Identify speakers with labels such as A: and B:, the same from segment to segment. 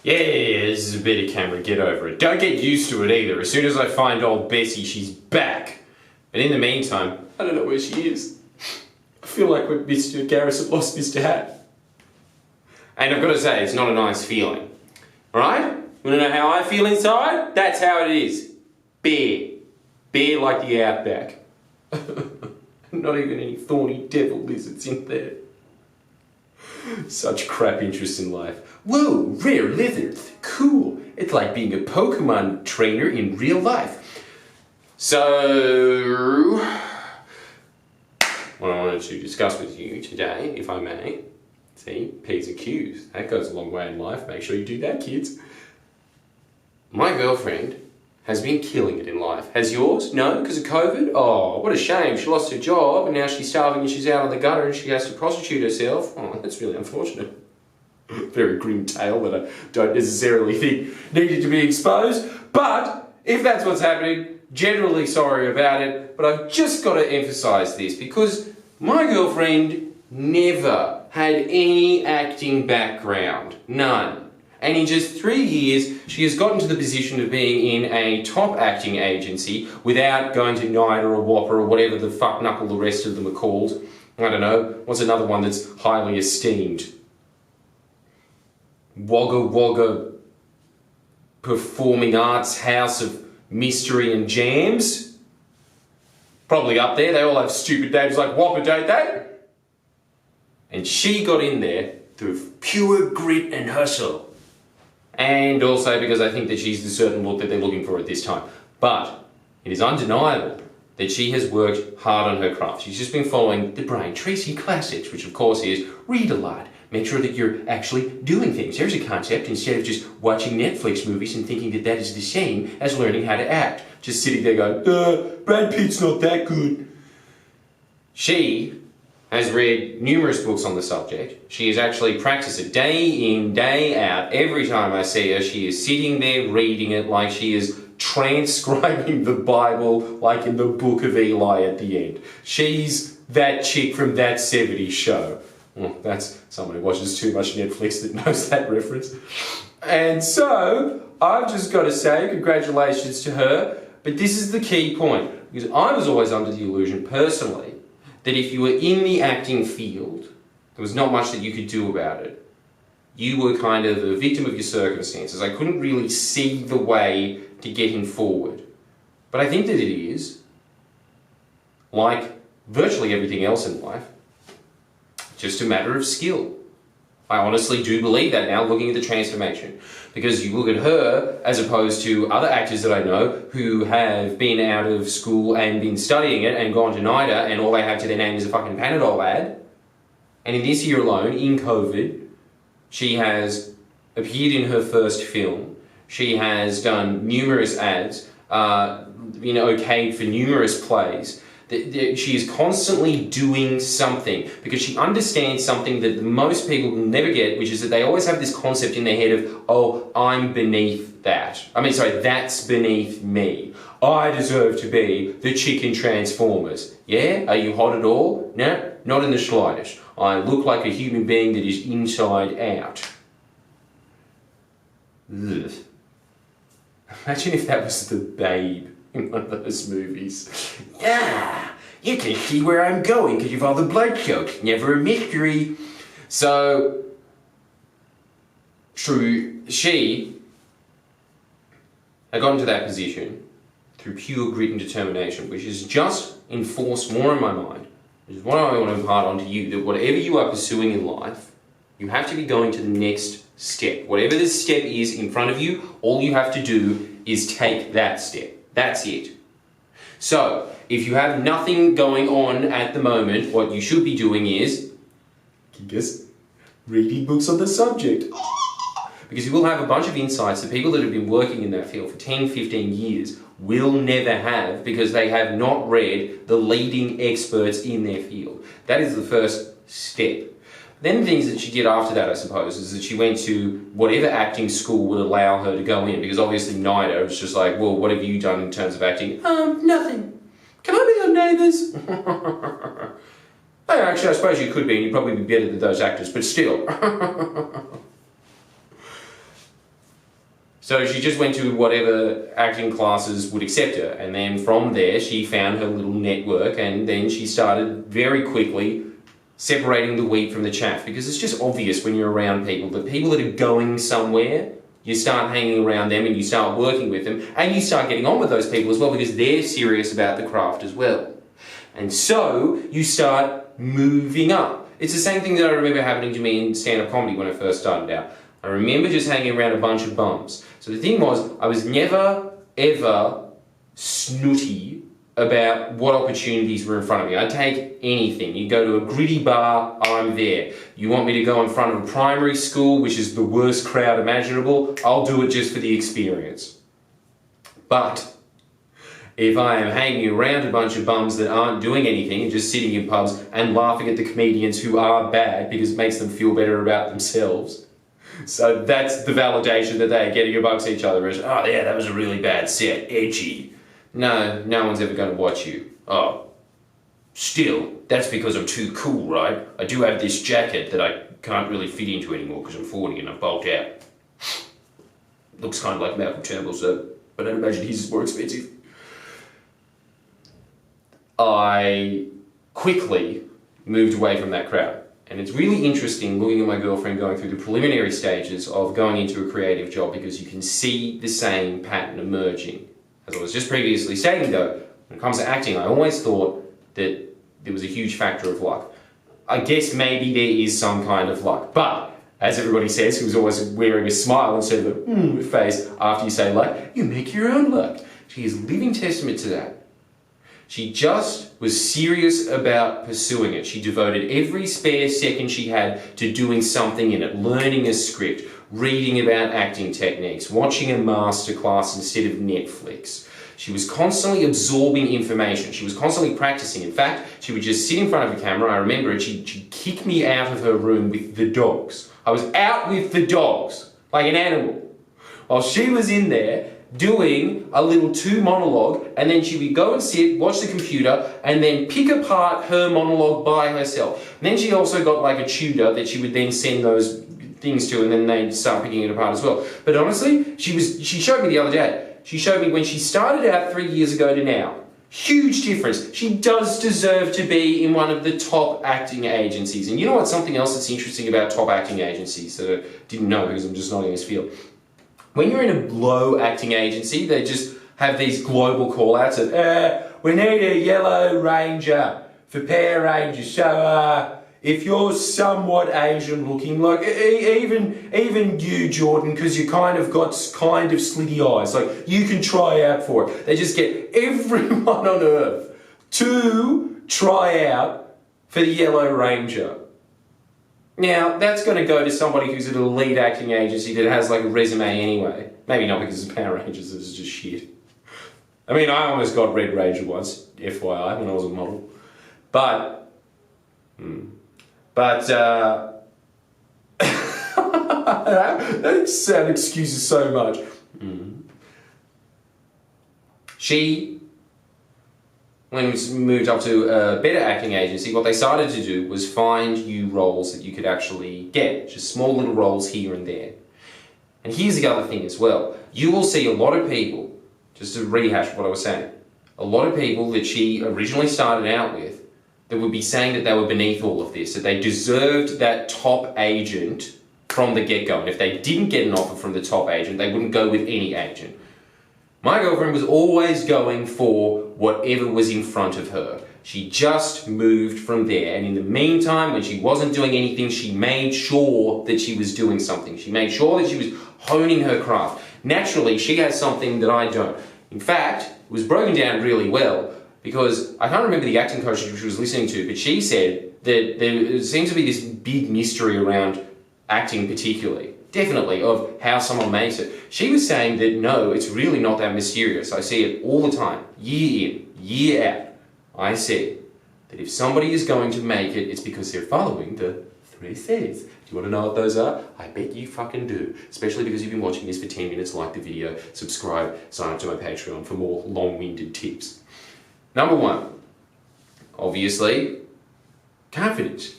A: Yeah, this is a bit of camera, get over it. Don't get used to it either. As soon as I find old Bessie, she's back. But in the meantime, I don't know where she is. I feel like when Mr. Garrison lost Mr. Hat. And I've got to say, it's not a nice feeling. Alright? You want to know how I feel inside? That's how it is. Bare. Bare like the outback. Not even any thorny devil lizards in there. Such crap interest in life. Whoa, rare lizards. Cool. It's like being a Pokemon trainer in real life. So, what I wanted to discuss with you today, if I may, see, P's and Q's. That goes a long way in life. Make sure you do that, kids. My girlfriend has been killing it in life. Has yours? No? Because of COVID? Oh, what a shame. She lost her job and now she's starving and she's out on the gutter and she has to prostitute herself. Oh, that's really unfortunate. Very grim tale that I don't necessarily think needed to be exposed. But if that's what's happening, generally sorry about it. But I've just got to emphasise this because my girlfriend never had any acting background. None. And in just 3 years, she has gotten to the position of being in a top acting agency without going to NIDA or Whopper or whatever the fuck knuckle the rest of them are called. I don't know. What's another one that's highly esteemed? Wagga Wagga Performing Arts House of Mystery and Jams? Probably up there. They all have stupid names like Whopper, don't they? And she got in there through pure grit and hustle. And also because I think that she's the certain look that they're looking for at this time. But it is undeniable that she has worked hard on her craft. She's just been following the Brian Tracy classics, which of course is read a lot, make sure that you're actually doing things. There's a concept instead of just watching Netflix movies and thinking that that is the same as learning how to act. Just sitting there going, Brad Pitt's not that good. She has read numerous books on the subject. She has actually practiced it day in, day out. Every time I see her, she is sitting there reading it like she is transcribing the Bible like in the Book of Eli at the end. She's that chick from That 70s Show. Well, that's someone who watches too much Netflix that knows that reference. And so, I've just got to say congratulations to her, but this is the key point, because I was always under the illusion, personally, that if you were in the acting field, there was not much that you could do about it. You were kind of a victim of your circumstances. I couldn't really see the way to getting forward. But I think that it is, like virtually everything else in life, just a matter of skill. I honestly do believe that now, looking at the transformation. Because you look at her, as opposed to other actors that I know who have been out of school and been studying it and gone to NIDA and all they have to their name is a fucking Panadol ad. And in this year alone, in COVID, she has appeared in her first film. She has done numerous ads, been okayed for numerous plays. She is constantly doing something because she understands something that most people will never get, which is that they always have this concept in their head of, oh, I'm beneath that. That's beneath me. I deserve to be the chick in Transformers. Yeah? Are you hot at all? No, not in the slightest. I look like a human being that is inside out. Ugh. Imagine if that was the Babe in one of those movies. Yeah, you can see where I'm going because you've all the blood chokes. Never a mystery. So, she had gotten to that position through pure grit and determination, which has just enforced more in my mind. Which is what I want to impart onto you, that whatever you are pursuing in life, you have to be going to the next step. Whatever this step is in front of you, all you have to do is take that step. That's it. So, if you have nothing going on at the moment, what you should be doing is, guess, reading books on the subject. Because you will have a bunch of insights that people that have been working in that field for 10, 15 years will never have because they have not read the leading experts in their field. That is the first step. Then the things that she did after that, I suppose, is that she went to whatever acting school would allow her to go in, because obviously NIDA was just like, well, what have you done in terms of acting? Nothing. Can I be your neighbours? Actually, I suppose you could be, and you'd probably be better than those actors, but still. So she just went to whatever acting classes would accept her. And then from there, she found her little network, and then she started very quickly separating the wheat from the chaff, because it's just obvious when you're around people that are going somewhere, you start hanging around them and you start working with them, and you start getting on with those people as well because they're serious about the craft as well. And so you start moving up. It's the same thing that I remember happening to me in stand-up comedy when I first started out. I remember just hanging around a bunch of bums. So the thing was, I was never, ever snooty about what opportunities were in front of me. I'd take anything. You go to a gritty bar, I'm there. You want me to go in front of a primary school, which is the worst crowd imaginable, I'll do it just for the experience. But if I am hanging around a bunch of bums that aren't doing anything and just sitting in pubs and laughing at the comedians who are bad because it makes them feel better about themselves, so that's the validation that they're getting amongst each other is, oh yeah, that was a really bad set, edgy. No one's ever going to watch you. Oh, still, that's because I'm too cool, right? I do have this jacket that I can't really fit into anymore because I'm 40 and I've bulked out. Looks kind of like Malcolm Turnbull's, but I'd imagine his is more expensive. I quickly moved away from that crowd. And it's really interesting looking at my girlfriend going through the preliminary stages of going into a creative job, because you can see the same pattern emerging. As I was just previously stating though, when it comes to acting, I always thought that there was a huge factor of luck. I guess maybe there is some kind of luck, but as everybody says, who's always wearing a smile instead of a face after you say luck, you make your own luck. She is a living testament to that. She just was serious about pursuing it. She devoted every spare second she had to doing something in it, learning a script, reading about acting techniques, watching a masterclass instead of Netflix. She was constantly absorbing information. She was constantly practicing. In fact, she would just sit in front of a camera. I remember it. She'd kick me out of her room with the dogs. I was out with the dogs, like an animal, while she was in there doing a little 2 monologue, and then she would go and sit, watch the computer, and then pick apart her monologue by herself. And then she also got like a tutor that she would then send those things to, and then they'd start picking it apart as well. But honestly, she showed me the other day. She showed me when she started out 3 years ago to now. Huge difference. She does deserve to be in one of the top acting agencies. And you know what's something else that's interesting about top acting agencies that I didn't know because I'm just not in this field? When you're in a low acting agency, they just have these global call-outs of, we need a yellow ranger for Power Rangers. So if you're somewhat Asian looking, like even you, Jordan, because you kind of got kind of slitty eyes, like you can try out for it. They just get everyone on earth to try out for the Yellow Ranger. Now, that's going to go to somebody who's at a lead acting agency that has like a resume anyway. Maybe not because it's Power Rangers, it's just shit. I mean, I almost got Red Ranger once, FYI, when I was a model. But that excuses so much. She, when we moved up to a better acting agency, what they started to do was find you roles that you could actually get, just small little roles here and there. And here's the other thing as well. You will see a lot of people, just to rehash what I was saying, a lot of people that she originally started out with that would be saying that they were beneath all of this, that they deserved that top agent from the get-go. And if they didn't get an offer from the top agent, they wouldn't go with any agent. My girlfriend was always going for whatever was in front of her. She just moved from there. And in the meantime, when she wasn't doing anything, she made sure that she was doing something. She made sure that she was honing her craft. Naturally, she has something that I don't. In fact, it was broken down really well because I can't remember the acting coach she was listening to, but she said that there seems to be this big mystery around acting particularly. Definitely, of how someone makes it. She was saying that no, it's really not that mysterious. I see it all the time, year in, year out. I said that if somebody is going to make it, it's because they're following the 3 C's. Do you want to know what those are? I bet you fucking do. Especially because you've been watching this for 10 minutes, like the video, subscribe, sign up to my Patreon for more long-winded tips. Number 1, obviously, confidence.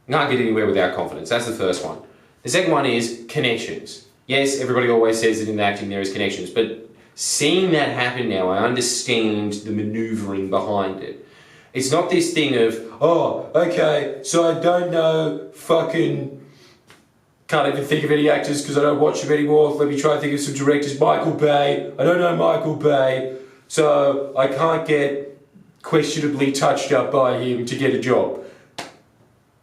A: You can't get anywhere without confidence. That's the first one. The second one is connections. Yes, everybody always says that in acting there is connections, but seeing that happen now, I understand the manoeuvring behind it. It's not this thing of, oh, okay, so I don't know fucking... Can't even think of any actors because I don't watch them anymore. Let me try and think of some directors. Michael Bay. I don't know Michael Bay, so I can't get questionably touched up by him to get a job.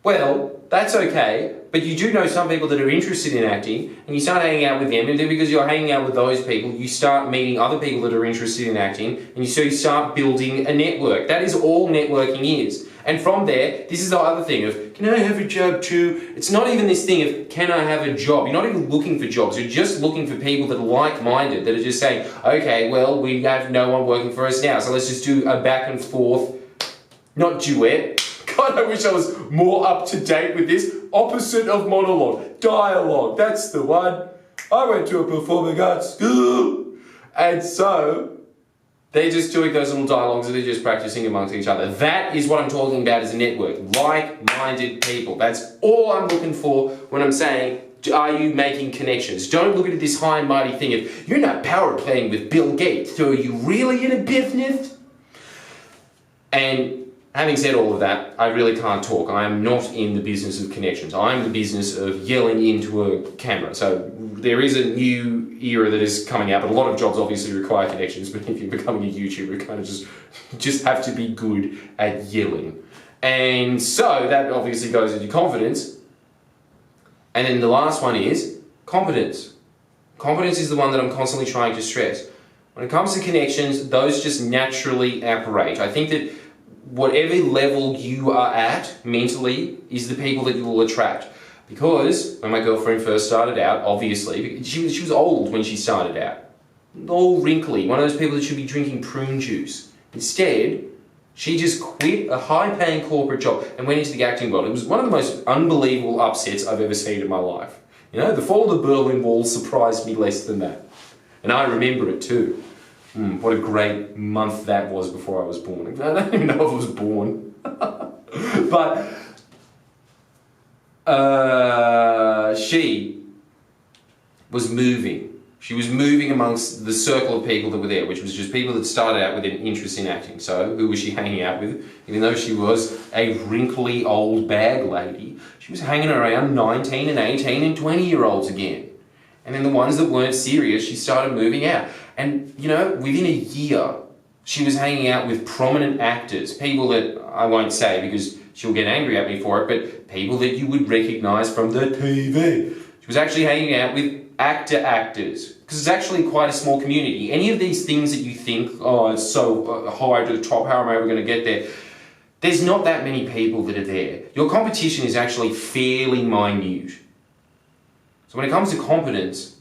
A: Well, that's okay, but you do know some people that are interested in acting, and you start hanging out with them, and then because you're hanging out with those people, you start meeting other people that are interested in acting, and so you start building a network. That is all networking is. And from there, this is the other thing of, can I have a job too? It's not even this thing of, can I have a job? You're not even looking for jobs. You're just looking for people that are like-minded, that are just saying, okay, well, we have no one working for us now, so let's just do a back and forth, not duet. God, I wish I was more up to date with this. Opposite of monologue, dialogue, that's the one. I went to a performing arts school. And so, they're just doing those little dialogues and they're just practicing amongst each other. That is what I'm talking about as a network. Like-minded people. That's all I'm looking for when I'm saying, are you making connections? Don't look at this high and mighty thing of, you're not power playing with Bill Gates, so are you really in a business? And having said all of that, I really can't talk. I am not in the business of connections. I'm in the business of yelling into a camera. So there is a new era that is coming out, but a lot of jobs obviously require connections. But if you're becoming a YouTuber, you kind of just have to be good at yelling. And so that obviously goes into confidence. And then the last one is competence. Competence is the one that I'm constantly trying to stress. When it comes to connections, those just naturally apparate. I think that whatever level you are at mentally is the people that you will attract. Because when my girlfriend first started out, obviously, she was old when she started out. All wrinkly, one of those people that should be drinking prune juice. Instead, she just quit a high-paying corporate job and went into the acting world. It was one of the most unbelievable upsets I've ever seen in my life. You know, the fall of the Berlin Wall surprised me less than that. And I remember it too. What a great month that was before I was born. I don't even know if I was born. But she was moving. She was moving amongst the circle of people that were there, which was just people that started out with an interest in acting. So who was she hanging out with? Even though she was a wrinkly old bag lady, she was hanging around 19 and 18 and 20-year-olds again. And then the ones that weren't serious, she started moving out. And, you know, within a year, she was hanging out with prominent actors, people that I won't say because she'll get angry at me for it, but people that you would recognise from the TV. She was actually hanging out with actors, because it's actually quite a small community. Any of these things that you think, oh, it's so high to the top, how am I ever going to get there? There's not that many people that are there. Your competition is actually fairly minute. So when it comes to competence,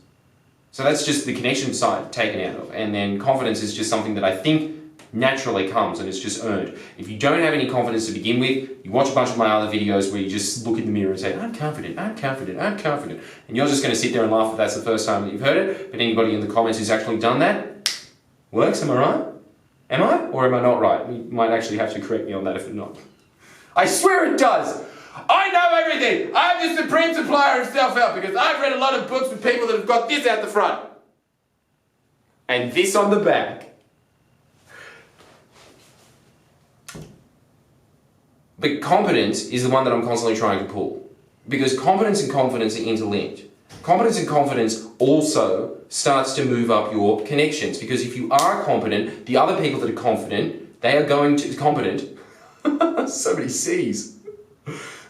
A: so that's just the connection side taken out of, and then confidence is just something that I think naturally comes and it's just earned. If you don't have any confidence to begin with, you watch a bunch of my other videos where you just look in the mirror and say, I'm confident, I'm confident, I'm confident, and you're just going to sit there and laugh if that's the first time that you've heard it, but anybody in the comments who's actually done that, works, am I right? Am I? Or am I not right? You might actually have to correct me on that if it's not. I swear it does! I know everything! I'm the supreme supplier of self-help because I've read a lot of books with people that have got this out the front. And this on the back. But competence is the one that I'm constantly trying to pull. Because competence and confidence are interlinked. Competence and confidence also starts to move up your connections. Because if you are competent, the other people that are confident, they are going to... Competent. So many C's.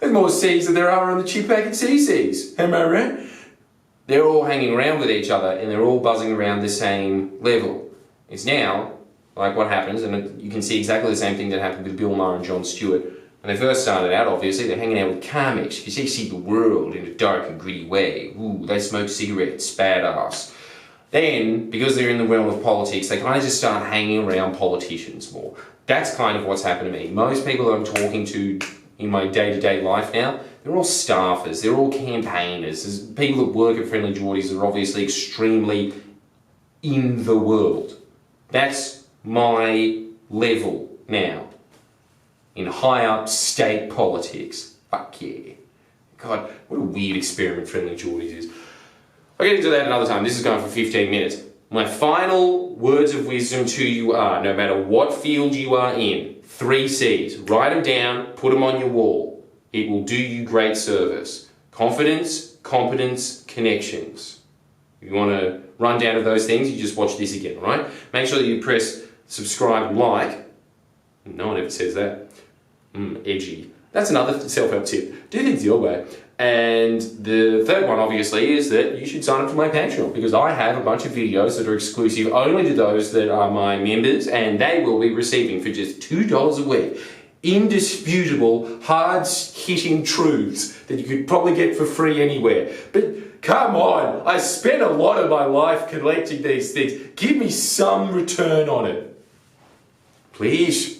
A: There's more C's than there are on the chip packet CCs. Am I right? They're all hanging around with each other and they're all buzzing around the same level. It's now, like what happens, and you can see exactly the same thing that happened with Bill Maher and Jon Stewart. When they first started out, obviously, they're hanging out with comics because they see the world in a dark and gritty way. Ooh, they smoke cigarettes, badass. Then, because they're in the realm of politics, they kind of just start hanging around politicians more. That's kind of what's happened to me. Most people that I'm talking to in my day-to-day life now, they're all staffers, they're all campaigners. There's people that work at Friendly Geordies that are obviously extremely in the world. That's my level now. In high up state politics. Fuck yeah. God, what a weird experiment Friendly Geordies is. I'll get into that another time. This is going for 15 minutes. My final words of wisdom to you are, no matter what field you are in, 3 C's. Write them down, put them on your wall. It will do you great service. Confidence, competence, connections. If you want to run down of those things, you just watch this again, all right? Make sure that you press subscribe, like. No one ever says that. Edgy. That's another self-help tip. Do things your way. And the third one, obviously, is that you should sign up for my Patreon, because I have a bunch of videos that are exclusive only to those that are my members, and they will be receiving for just $2 a week indisputable, hard-hitting truths that you could probably get for free anywhere. But come on, I spent a lot of my life collecting these things. Give me some return on it. Please.